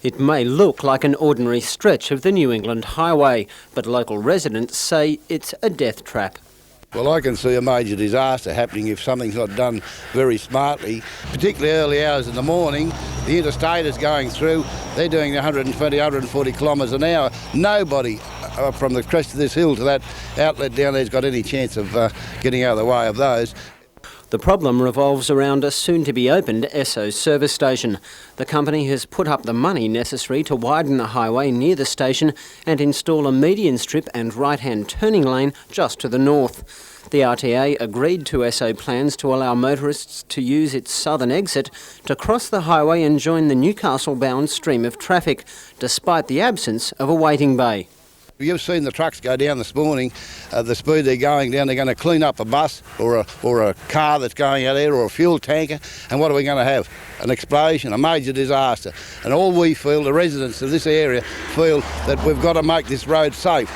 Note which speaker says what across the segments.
Speaker 1: It may look like an ordinary stretch of the New England highway, but local residents say it's a death trap.
Speaker 2: Well, I can see a major disaster happening if something's not done very smartly, particularly early hours in the morning. The interstate is going through. They're doing 120, 140 kilometres an hour. Nobody from the crest of this hill to that outlet down there's got any chance of getting out of the way of those.
Speaker 1: The problem revolves around a soon-to-be-opened Esso service station. The company has put up the money necessary to widen the highway near the station and install a median strip and right-hand turning lane just to the north. The RTA agreed to Esso plans to allow motorists to use its southern exit to cross the highway and join the Newcastle-bound stream of traffic, despite the absence of a waiting bay.
Speaker 2: You've seen the trucks go down this morning, the speed they're going down. They're going to clean up a bus or a car that's going out there or a fuel tanker. And what are we going to have? An explosion, a major disaster. And all we feel, the residents of this area feel that we've got to make this road safe.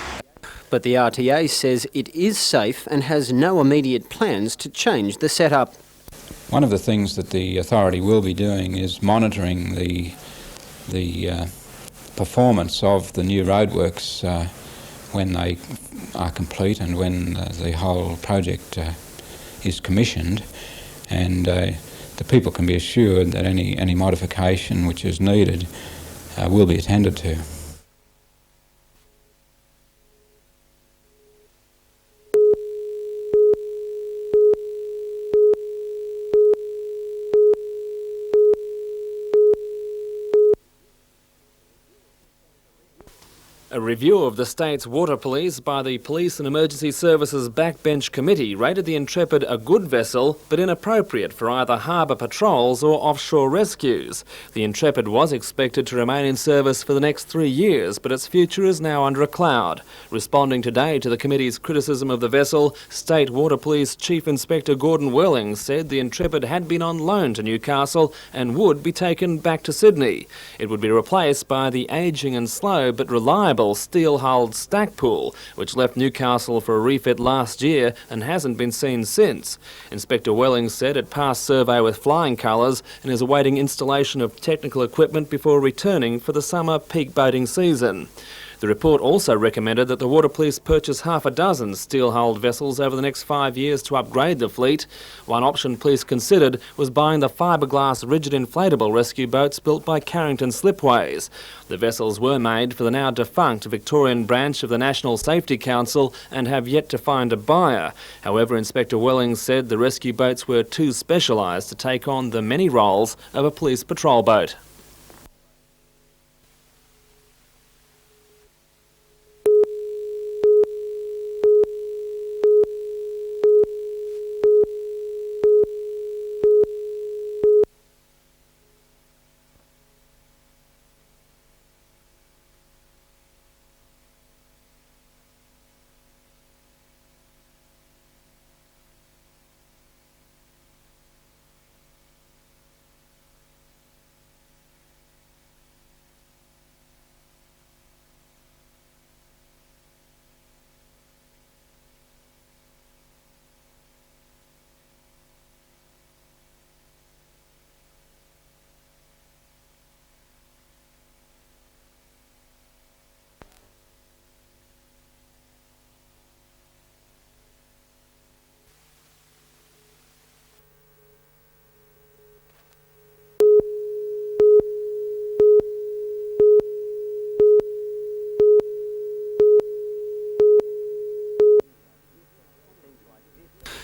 Speaker 1: But the RTA says it is safe and has no immediate plans to change the setup.
Speaker 3: One of the things that the authority will be doing is monitoring the performance of the new roadworks when they are complete and when the whole project is commissioned, and the people can be assured that any modification which is needed will be attended to.
Speaker 4: A review of the state's water police by the Police and Emergency Services Backbench Committee rated the Intrepid a good vessel, but inappropriate for either harbour patrols or offshore rescues. The Intrepid was expected to remain in service for the next 3 years, but its future is now under a cloud. Responding today to the committee's criticism of the vessel, State Water Police Chief Inspector Gordon Welling said the Intrepid had been on loan to Newcastle and would be taken back to Sydney. It would be replaced by the ageing and slow but reliable steel-hulled Stockpile, which left Newcastle for a refit last year and hasn't been seen since. Inspector Welling said it passed survey with flying colours and is awaiting installation of technical equipment before returning for the summer peak boating season. The report also recommended that the Water Police purchase half a dozen steel-hulled vessels over the next 5 years to upgrade the fleet. One option police considered was buying the fiberglass rigid inflatable rescue boats built by Carrington Slipways. The vessels were made for the now defunct Victorian branch of the National Safety Council and have yet to find a buyer. However, Inspector Welling said the rescue boats were too specialised to take on the many roles of a police patrol boat.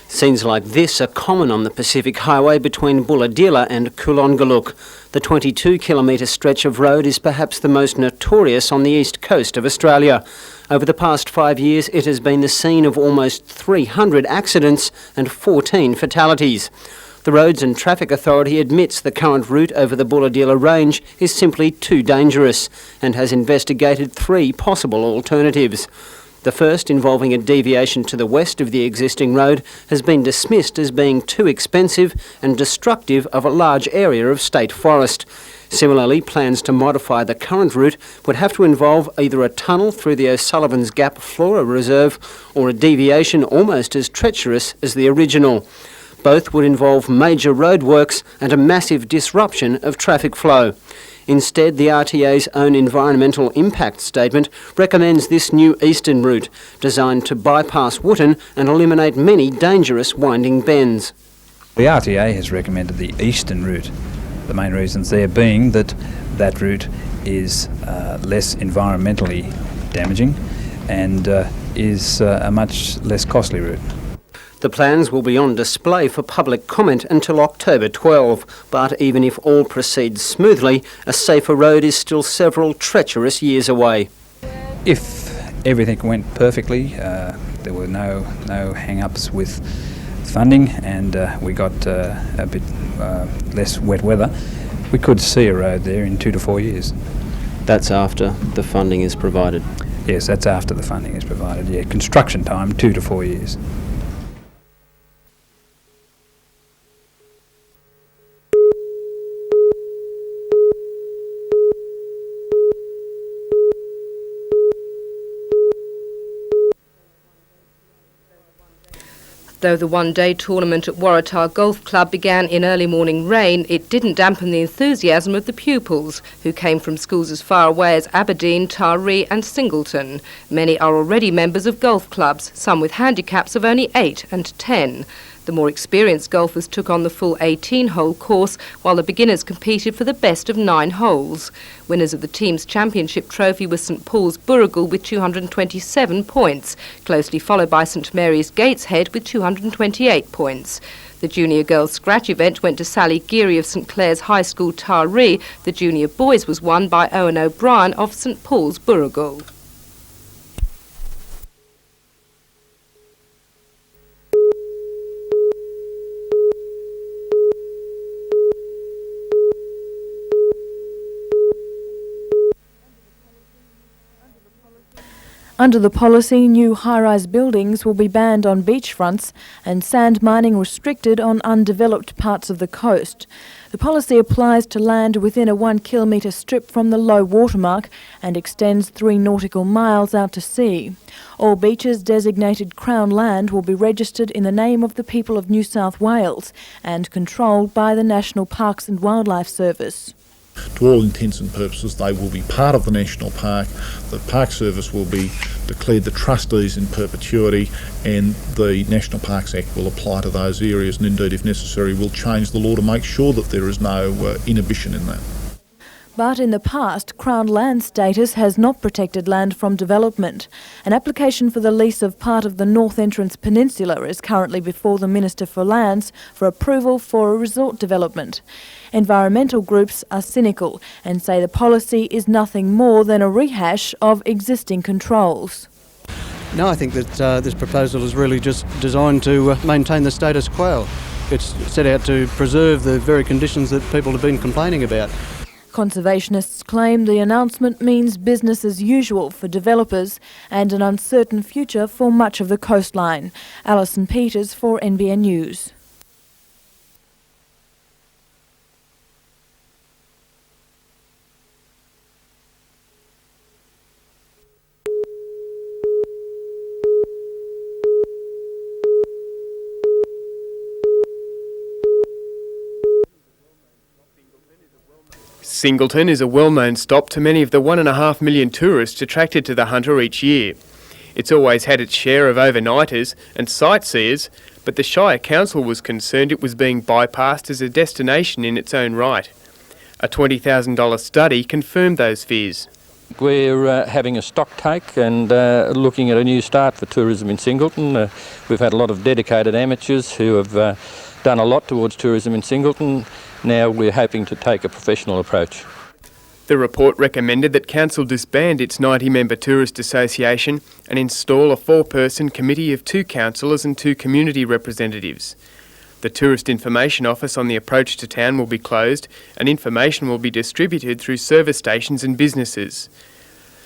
Speaker 1: Scenes like this are common on the Pacific Highway between Bulahdelah and Kulongaluk. The 22-kilometre stretch of road is perhaps the most notorious on the east coast of Australia. Over the past 5 years, it has been the scene of almost 300 accidents and 14 fatalities. The Roads and Traffic Authority admits the current route over the Bulahdelah Range is simply too dangerous and has investigated 3 possible alternatives. The first, involving a deviation to the west of the existing road, has been dismissed as being too expensive and destructive of a large area of state forest. Similarly, plans to modify the current route would have to involve either a tunnel through the O'Sullivan's Gap Flora Reserve or a deviation almost as treacherous as the original. Both would involve major roadworks and a massive disruption of traffic flow. Instead, the RTA's own environmental impact statement recommends this new eastern route, designed to bypass Wootton and eliminate many dangerous winding bends.
Speaker 5: The RTA has recommended the eastern route, the main reasons there being that that route is less environmentally damaging and is a much less costly route.
Speaker 1: The plans will be on display for public comment until October 12, but even if all proceeds smoothly, a safer road is still several treacherous years away.
Speaker 5: If everything went perfectly, there were no hang-ups with funding and we got a bit less wet weather, we could see a road there in 2 to 4 years.
Speaker 1: That's after the funding is provided?
Speaker 5: Yes, that's after the funding is provided, yeah. Construction time, 2 to 4 years.
Speaker 6: Though the one-day tournament at Waratah Golf Club began in early morning rain, it didn't dampen the enthusiasm of the pupils, who came from schools as far away as Aberdeen, Taree and Singleton. Many are already members of golf clubs, some with handicaps of only 8 and 10. The more experienced golfers took on the full 18-hole course, while the beginners competed for the best of 9 holes. Winners of the team's championship trophy were St Paul's Burrigal with 227 points, closely followed by St Mary's Gateshead with 228 points. The junior girls' scratch event went to Sally Geary of St Clair's High School Taree. The junior boys was won by Owen O'Brien of St Paul's Burrigal.
Speaker 7: Under the policy, new high-rise buildings will be banned on beachfronts and sand mining restricted on undeveloped parts of the coast. The policy applies to land within a 1 kilometre strip from the low water mark and extends 3 nautical miles out to sea. All beaches designated Crown land will be registered in the name of the people of New South Wales and controlled by the National Parks and Wildlife Service.
Speaker 8: To all intents and purposes, they will be part of the National Park. The Park Service will be declared the trustees in perpetuity, and the National Parks Act will apply to those areas, and indeed, if necessary, will change the law to make sure that there is no inhibition in that.
Speaker 7: But in the past, Crown land status has not protected land from development. An application for the lease of part of the North Entrance Peninsula is currently before the Minister for Lands for approval for a resort development. Environmental groups are cynical and say the policy is nothing more than a rehash of existing controls.
Speaker 9: No, I think that this proposal is really just designed to maintain the status quo. It's set out to preserve the very conditions that people have been complaining about.
Speaker 7: Conservationists claim the announcement means business as usual for developers and an uncertain future for much of the coastline. Alison Peters for NBN News.
Speaker 10: Singleton is a well-known stop to many of the 1.5 million tourists attracted to the Hunter each year. It's always had its share of overnighters and sightseers, but the Shire Council was concerned it was being bypassed as a destination in its own right. A $20,000 study confirmed those fears.
Speaker 11: We're having a stock take and looking at a new start for tourism in Singleton. We've had a lot of dedicated amateurs who have done a lot towards tourism in Singleton. Now we're hoping to take a professional approach.
Speaker 10: The report recommended that Council disband its 90-member tourist association and install a 4-person committee of 2 councillors and 2 community representatives. The Tourist Information Office on the approach to town will be closed and information will be distributed through service stations and businesses.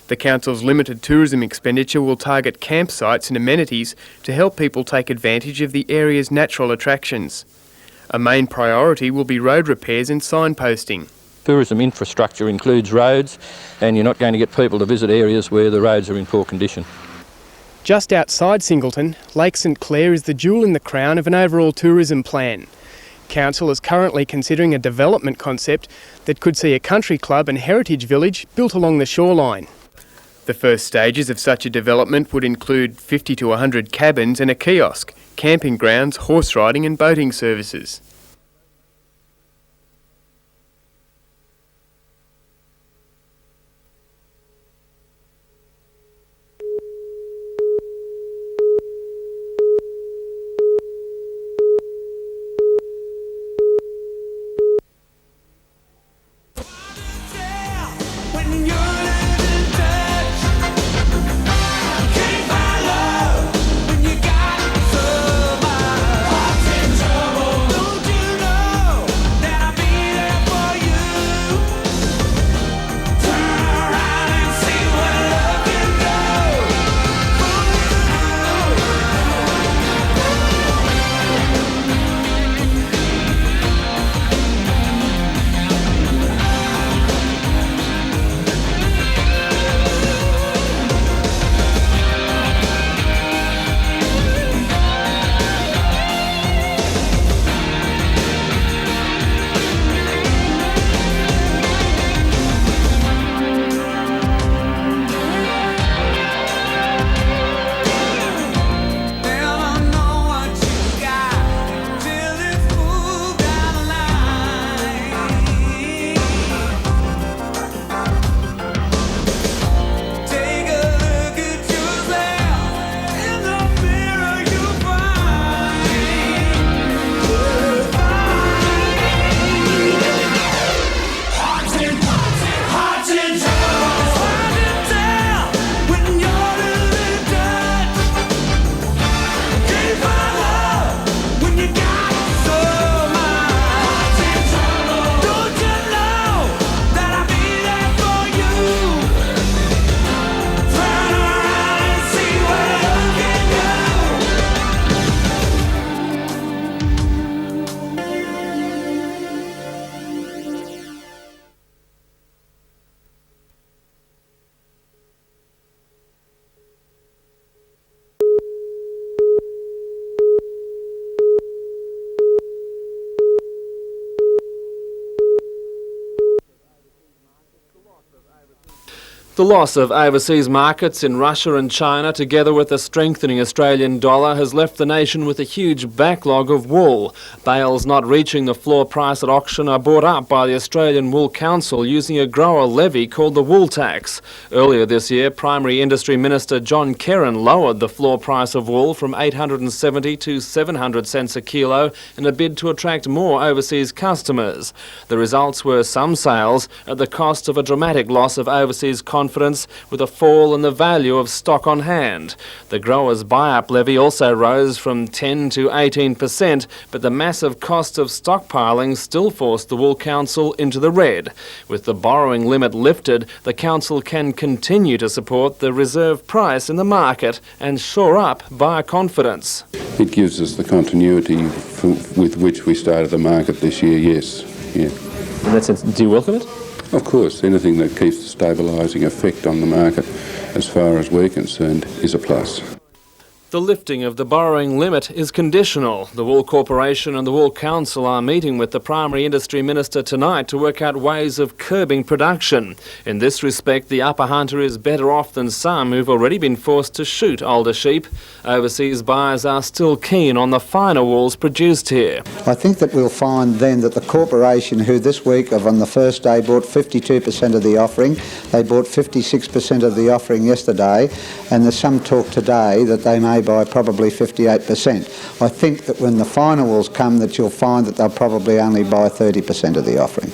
Speaker 10: The Council's limited tourism expenditure will target campsites and amenities to help people take advantage of the area's natural attractions. A main priority will be road repairs and signposting.
Speaker 11: Tourism infrastructure includes roads, and you're not going to get people to visit areas where the roads are in poor condition.
Speaker 10: Just outside Singleton, Lake St Clair is the jewel in the crown of an overall tourism plan. Council is currently considering a development concept that could see a country club and heritage village built along the shoreline. The first stages of such a development would include 50 to 100 cabins and a kiosk, camping grounds, horse riding and boating services. The loss of overseas markets in Russia and China, together with the strengthening Australian dollar, has left the nation with a huge backlog of wool. Bales not reaching the floor price at auction are bought up by the Australian Wool Council using a grower levy called the wool tax. Earlier this year, Primary Industry Minister John Kerrin lowered the floor price of wool from 870 to 700 cents a kilo in a bid to attract more overseas customers. The results were some sales at the cost of a dramatic loss of overseas confidence, with a fall in the value of stock on hand. The growers' buy-up levy also rose from 10 to 18%, but the massive cost of stockpiling still forced the Wool Council into the red. With the borrowing limit lifted, the council can continue to support the reserve price in the market and shore up buyer confidence.
Speaker 12: It gives us the continuity with which we started the market this year, yes. Yeah.
Speaker 4: In that sense, do you welcome it?
Speaker 12: Of course, anything that keeps the stabilising effect on the market, as far as we're concerned, is a plus.
Speaker 4: The lifting of the borrowing limit is conditional. The Wool Corporation and the Wool Council are meeting with the Primary Industry Minister tonight to work out ways of curbing production. In this respect, the upper hunter is better off than some who've already been forced to shoot older sheep. Overseas buyers are still keen on the finer wools produced here.
Speaker 13: I think that we'll find then that the corporation who this week on the first day bought 52% of the offering, they bought 56% of the offering yesterday, and there's some talk today that they may by probably 58%. I think that when the final wools come, that you'll find that they'll probably only buy 30% of the offering.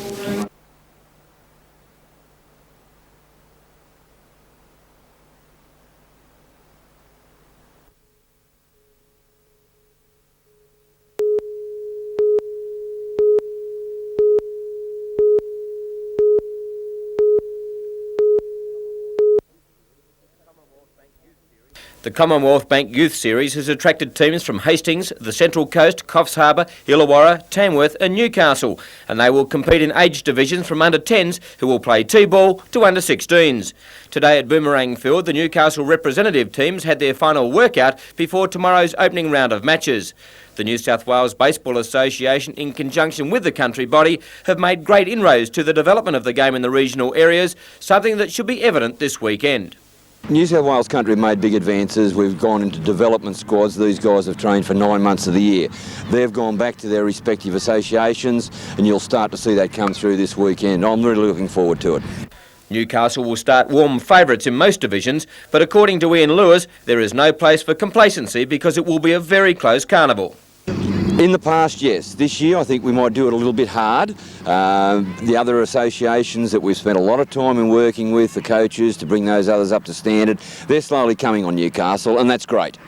Speaker 14: The Commonwealth Bank Youth Series has attracted teams from Hastings, the Central Coast, Coffs Harbour, Illawarra, Tamworth and Newcastle, and they will compete in age divisions from under-10s who will play T-ball to under-16s. Today at Boomerang Field, the Newcastle representative teams had their final workout before tomorrow's opening round of matches. The New South Wales Baseball Association, in conjunction with the country body, have made great inroads to the development of the game in the regional areas, something that should be evident this weekend.
Speaker 15: New South Wales country have made big advances. We've gone into development squads. These guys have trained for 9 months of the year. They've gone back to their respective associations, and you'll start to see that come through this weekend. I'm really looking forward to it.
Speaker 14: Newcastle will start warm favourites in most divisions, but according to Ian Lewis, there is no place for complacency because it will be a very close carnival.
Speaker 15: In the past, yes. This year, I think we might do it a little bit hard. The other associations that we've spent a lot of time in working with, the coaches, to bring those others up to standard, they're slowly coming on Newcastle, and that's great.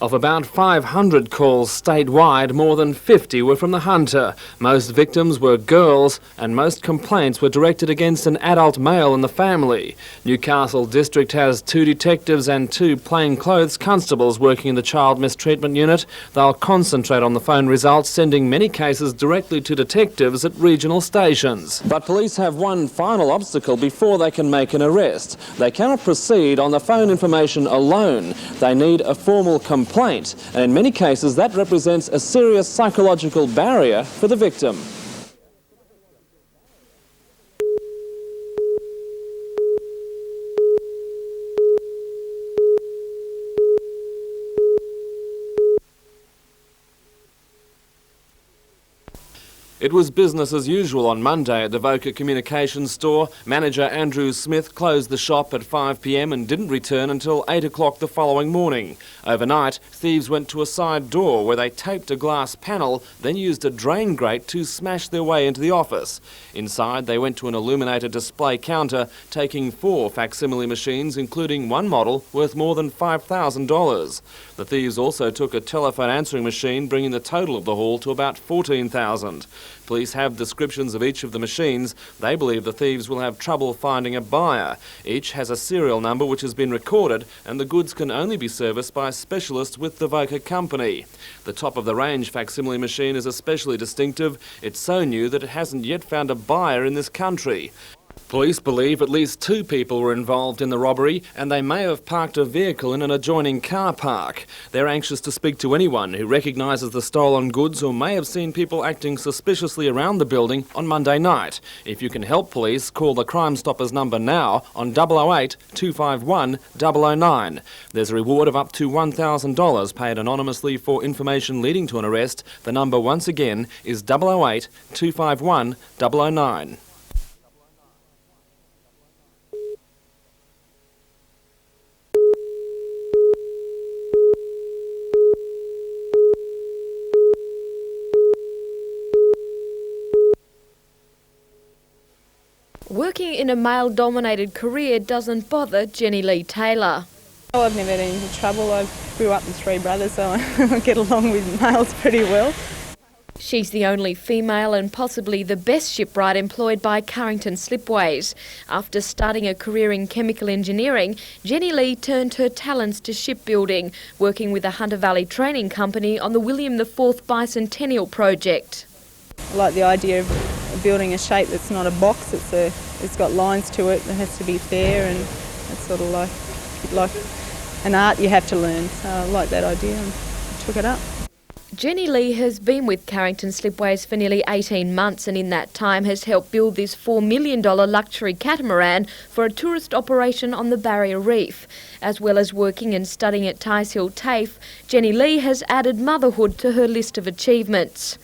Speaker 4: Of about 500 calls statewide, more than 50 were from the Hunter. Most victims were girls, and most complaints were directed against an adult male in the family. Newcastle District has 2 detectives and 2 plainclothes constables working in the child mistreatment unit. They'll concentrate on the phone results, sending many cases directly to detectives at regional stations. But police have one final obstacle before they can make an arrest. They cannot proceed on the phone information alone. They need a formal complaint, and in many cases that represents a serious psychological barrier for the victim. It was business as usual on Monday at the Voca Communications store. Manager Andrew Smith closed the shop at 5 p.m. and didn't return until 8 o'clock the following morning. Overnight, thieves went to a side door where they taped a glass panel, then used a drain grate to smash their way into the office. Inside, they went to an illuminated display counter, taking 4 facsimile machines, including one model worth more than $5,000. The thieves also took a telephone answering machine, bringing the total of the haul to about $14,000. Police have descriptions of each of the machines. They believe the thieves will have trouble finding a buyer. Each has a serial number which has been recorded, and the goods can only be serviced by specialists with the Voca company. The top-of-the-range facsimile machine is especially distinctive. It's so new that it hasn't yet found a buyer in this country. Police believe at least 2 people were involved in the robbery, and they may have parked a vehicle in an adjoining car park. They're anxious to speak to anyone who recognises the stolen goods or may have seen people acting suspiciously around the building on Monday night. If you can help police, call the Crime Stoppers number now on 008 251 009. There's a reward of up to $1,000 paid anonymously for information leading to an arrest. The number once again is 008 251 009.
Speaker 16: Working in a male-dominated career doesn't bother Jenny Lee Taylor.
Speaker 17: Oh, I've never had any trouble. I grew up with 3 brothers, so I get along with males pretty well.
Speaker 16: She's the only female and possibly the best shipwright employed by Carrington Slipways. After starting a career in chemical engineering, Jenny Lee turned her talents to shipbuilding, working with the Hunter Valley Training Company on the William IV Bicentennial project.
Speaker 17: I like the idea of building a shape that's not a box. It's got lines to it that has to be fair, and it's sort of like an art you have to learn. So I like that idea and took it up.
Speaker 16: Jenny Lee has been with Carrington Slipways for nearly 18 months, and in that time has helped build this $4 million luxury catamaran for a tourist operation on the Barrier Reef. As well as working and studying at Tice Hill TAFE, Jenny Lee has added motherhood to her list of achievements.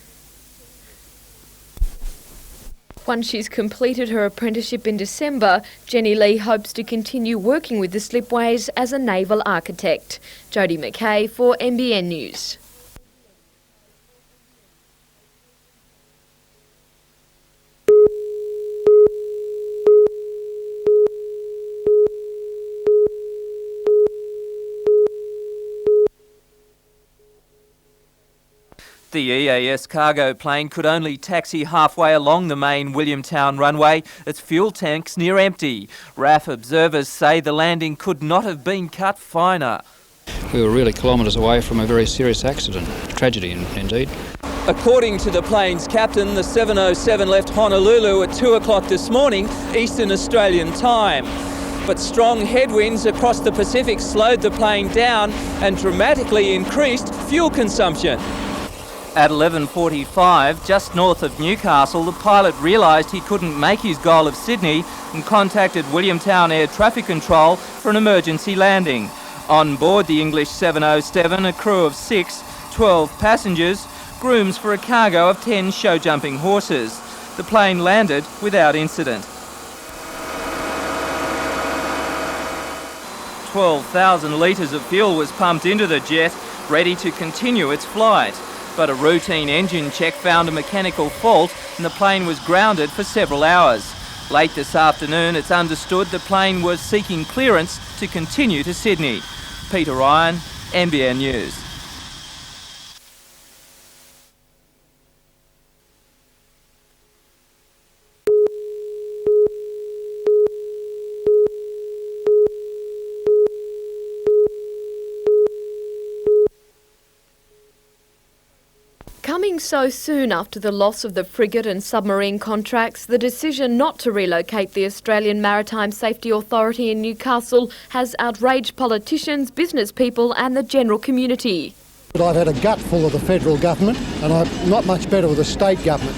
Speaker 16: Once she's completed her apprenticeship in December, Jenny Lee hopes to continue working with the Slipways as a naval architect. Jodie McKay for NBN News.
Speaker 18: The EAS cargo plane could only taxi halfway along the main Williamtown runway, its fuel tanks near empty. RAF observers say the landing could not have been cut finer.
Speaker 5: We were really kilometres away from a very serious accident, tragedy indeed.
Speaker 18: According to the plane's captain, the 707 left Honolulu at 2 o'clock this morning, Eastern Australian time. But strong headwinds across the Pacific slowed the plane down and dramatically increased fuel consumption. At 11:45, just north of Newcastle, the pilot realised he couldn't make his goal of Sydney and contacted Williamtown Air Traffic Control for an emergency landing. On board the English 707, a crew of 6, 12 passengers, grooms for a cargo of 10 show-jumping horses. The plane landed without incident. 12,000 litres of fuel was pumped into the jet, ready to continue its flight. But a routine engine check found a mechanical fault and the plane was grounded for several hours. Late this afternoon, it's understood the plane was seeking clearance to continue to Sydney. Peter Ryan, NBN News.
Speaker 16: Coming so soon after the loss of the frigate and submarine contracts, the decision not to relocate the Australian Maritime Safety Authority in Newcastle has outraged politicians, business people and the general community.
Speaker 19: I've had a gut full of the federal government and I'm not much better with the state government.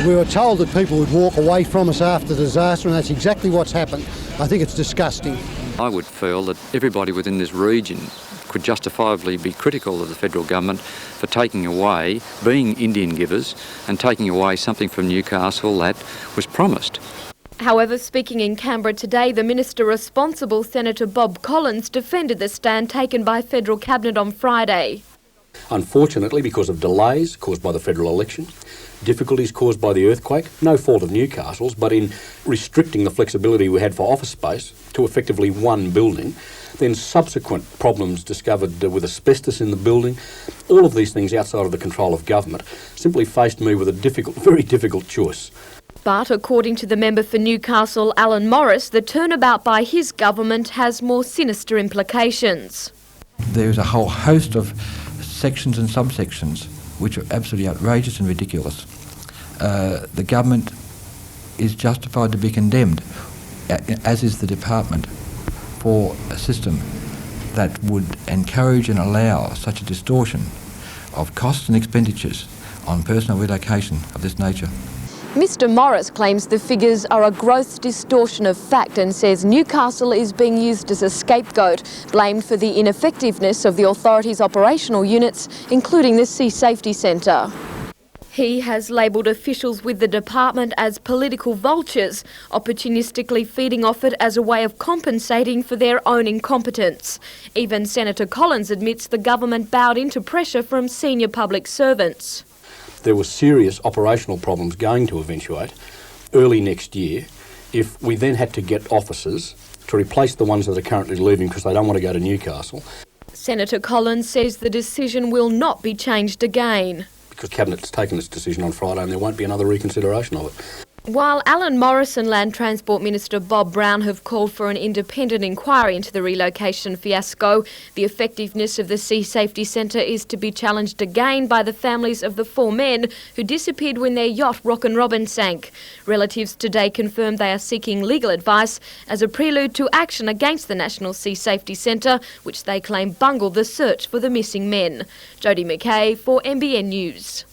Speaker 19: We were told that people would walk away from us after the disaster and that's exactly what's happened. I think it's disgusting.
Speaker 20: I would feel that everybody within this region could justifiably be critical of the federal government for taking away, being Indian givers, and taking away something from Newcastle that was promised.
Speaker 16: However, speaking in Canberra today, the minister responsible, Senator Bob Collins, defended the stand taken by federal cabinet on Friday.
Speaker 21: Unfortunately, because of delays caused by the federal election, difficulties caused by the earthquake, no fault of Newcastle's, but in restricting the flexibility we had for office space to effectively one building, then subsequent problems discovered with asbestos in the building, all of these things outside of the control of government, simply faced me with a very difficult choice.
Speaker 16: But according to the member for Newcastle, Alan Morris, the turnabout by his government has more sinister implications.
Speaker 22: There's a whole host of sections and subsections which are absolutely outrageous and ridiculous. The government is justified to be condemned, as is the department, for a system that would encourage and allow such a distortion of costs and expenditures on personal relocation of this nature.
Speaker 16: Mr Morris claims the figures are a gross distortion of fact and says Newcastle is being used as a scapegoat, blamed for the ineffectiveness of the authority's operational units, including the Sea Safety Centre. He has labelled officials with the department as political vultures, opportunistically feeding off it as a way of compensating for their own incompetence. Even Senator Collins admits the government bowed into pressure from senior public servants.
Speaker 21: There were serious operational problems going to eventuate early next year if we then had to get officers to replace the ones that are currently leaving because they don't want to go to Newcastle.
Speaker 16: Senator Collins says the decision will not be changed again.
Speaker 21: Because Cabinet's taken its decision on Friday and there won't be another reconsideration of it.
Speaker 16: While Alan Morris and Land Transport Minister Bob Brown have called for an independent inquiry into the relocation fiasco, the effectiveness of the Sea Safety Centre is to be challenged again by the families of the 4 men who disappeared when their yacht Rockin' Robin sank. Relatives today confirmed they are seeking legal advice as a prelude to action against the National Sea Safety Centre, which they claim bungled the search for the missing men. Jodie McKay for NBN News.